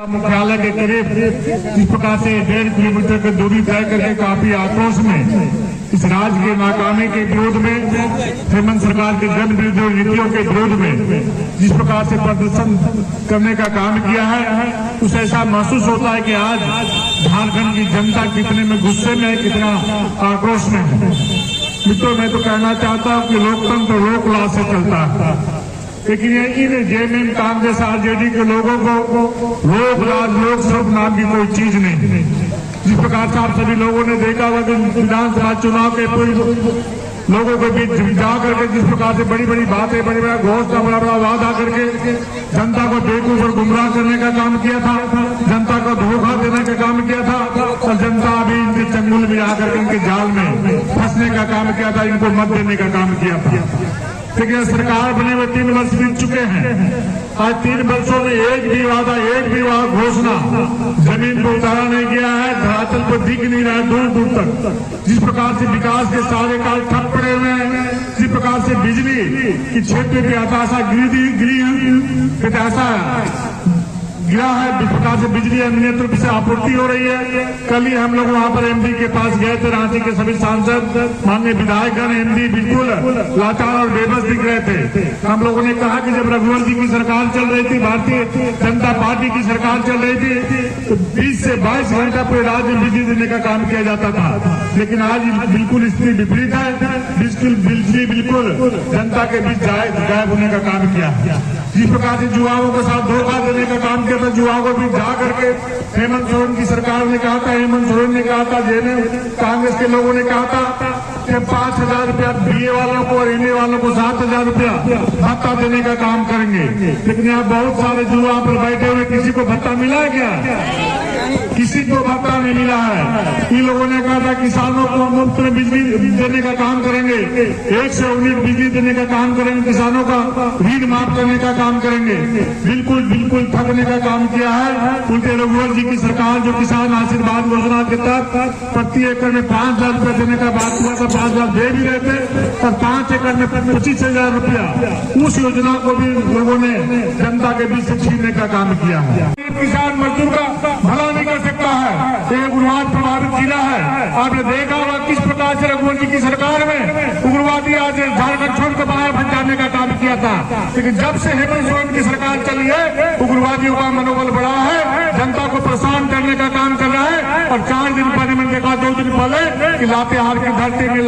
मुख्यालय के करीब इस प्रकार से 1.5 किलोमीटर की दूरी तय करके काफी आक्रोश में इस राज्य के नाकामी के विरोध में, हेमंत सरकार के जन विरोधी नीतियों के विरोध में जिस प्रकार से प्रदर्शन करने का काम किया है, उसे ऐसा महसूस होता है कि आज झारखंड की जनता कितने में गुस्से में है, कितना आक्रोश में है। मित्रों, मैं तो कहना चाहता हूँ कि लोकतंत्र लोकलाज से चलता है, लेकिन ये इन जेएमएम, कांग्रेस, आरजेडी के लोगों को लोकलाज, लोकसभा नाम की कोई चीज नहीं। जिस प्रकार से आप सभी लोगों ने देखा होगा कि विधानसभा चुनाव के लोगों के बीच जा करके जिस प्रकार से बड़ी बड़ी बातें, बड़ी बड़ा घोषणा, बड़ा बड़ा वादा करके जनता को बेवकूफ और गुमराह करने का काम किया था, जनता को धोखा देने का काम किया था, और जनता अभी इनके चंगुल में आकर के इनके जाल में फंसने का काम किया था, इनको मत देने का काम किया था। लेकिन सरकार बने हुए 3 वर्ष बीत चुके हैं। आज 3 वर्षों में एक भी वादा, एक भी घोषणा जमीन पर उतारा नहीं गया है, धरातल पर दिख नहीं रहा है दूर दूर तक। जिस प्रकार से विकास के सारे कार्य ठप पड़े हुए हैं, जिस प्रकार से बिजली की क्षेत्र पे हताशा गिरा है, जिस प्रकार से बिजली अनियमित रूप से आपूर्ति हो रही है। कल ही हम लोग वहां पर एमडी के पास गए थे, रांची के सभी सांसद, माननीय विधायकगण, एमडी बिल्कुल लाचार और बेबस दिख रहे थे। हम लोगों ने कहा कि जब रघुवर जी की सरकार चल रही थी, भारतीय जनता पार्टी की सरकार चल रही थी, तो 20 से 22 घंटा पूरे राज्य में बिजली देने का काम किया जाता था। लेकिन आज बिल्कुल स्थिति विपरीत है, बिजली बिल्कुल जनता के बीच गायब होने का काम किया। जिस प्रकार से युवाओं के साथ धोखा देने का काम किया था, युवाओं को भी जा करके हेमंत सोरेन की सरकार ने कहा था, हेमंत सोरेन ने कहा था, जेएमएम कांग्रेस के लोगों ने कहा था कि 5,000 रुपया बीए वालों को और एमए वालों को 7,000 रुपया भत्ता देने का काम करेंगे। लेकिन यहाँ बहुत सारे युवा पर बैठे हुए, किसी को भत्ता मिला है क्या? किसी को भत्ता नहीं मिला है। इन लोगों ने कहा था किसानों को मुफ्त में बिजली देने का काम करेंगे, 1 से 19 बिजली देने का काम करेंगे, किसानों का ऋण माफ करने का काम करेंगे। बिल्कुल ठगने का काम किया है। उल्टे रघुवर जी की सरकार जो किसान आशीर्वाद योजना के तहत प्रति एकड़ में 5,000 रुपया देने का बात हुआ था, 5,000 दे भी रहे थे, और 5 एकड़ में 25,000 रुपया उस योजना को भी लोगों ने जनता के बीच से छीनने का काम किया है। किसान मजदूर का भला नहीं कर सकता है, ये उग्रवाद प्रभावित जिला है। आपने देखा होगा किस प्रकार से रघुवर जी की सरकार में उग्रवादी आज झारखंड छोड़ कर बाहर भग जाने का काम किया था। लेकिन जब से हेमंत सोरेन की सरकार चली है, उग्रवादियों का मनोबल बढ़ा है, जनता को परेशान करने का काम कर रहा है। और 4 दिन पहले मैंने देखा, 2 दिन पहले कि लातेहार की धरती में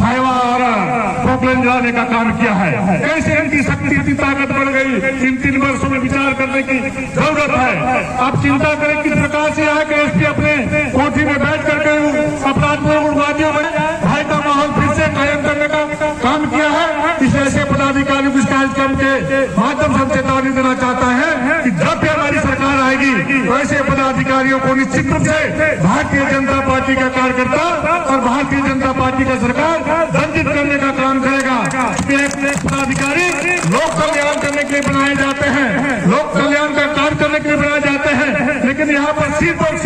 हाईवा और पोकलेन जलाने का काम किया है। कैसे इनकी शक्ति, इतनी ताकत बढ़ गई, इन 3 वर्षों में विचार करने की जरूरत है। आप चिंता करें किस प्रकार से यहाँ के एसपी अपने कोठी में बैठ करके अपराधियों, उग्रवादियों में भय का माहौल फिर से कायम करने का काम किया है। इस ऐसे पदाधिकारियों को इस कार्यक्रम के माध्यम से चेतावनी देना चाहता है कि जब भी हमारी सरकार आएगी, वैसे पदाधिकारियों को निश्चित रूप से भारतीय जनता पार्टी का कार्यकर्ता और भारतीय जनता पार्टी का सरकार दंडित करने का काम करेगा। पदाधिकारी लोक कल्याण करने के लिए बनाए जाते हैं, लोक कल्याण का कार्य करने के लिए बनाए जाते हैं, लेकिन यहाँ पर सिर्फ और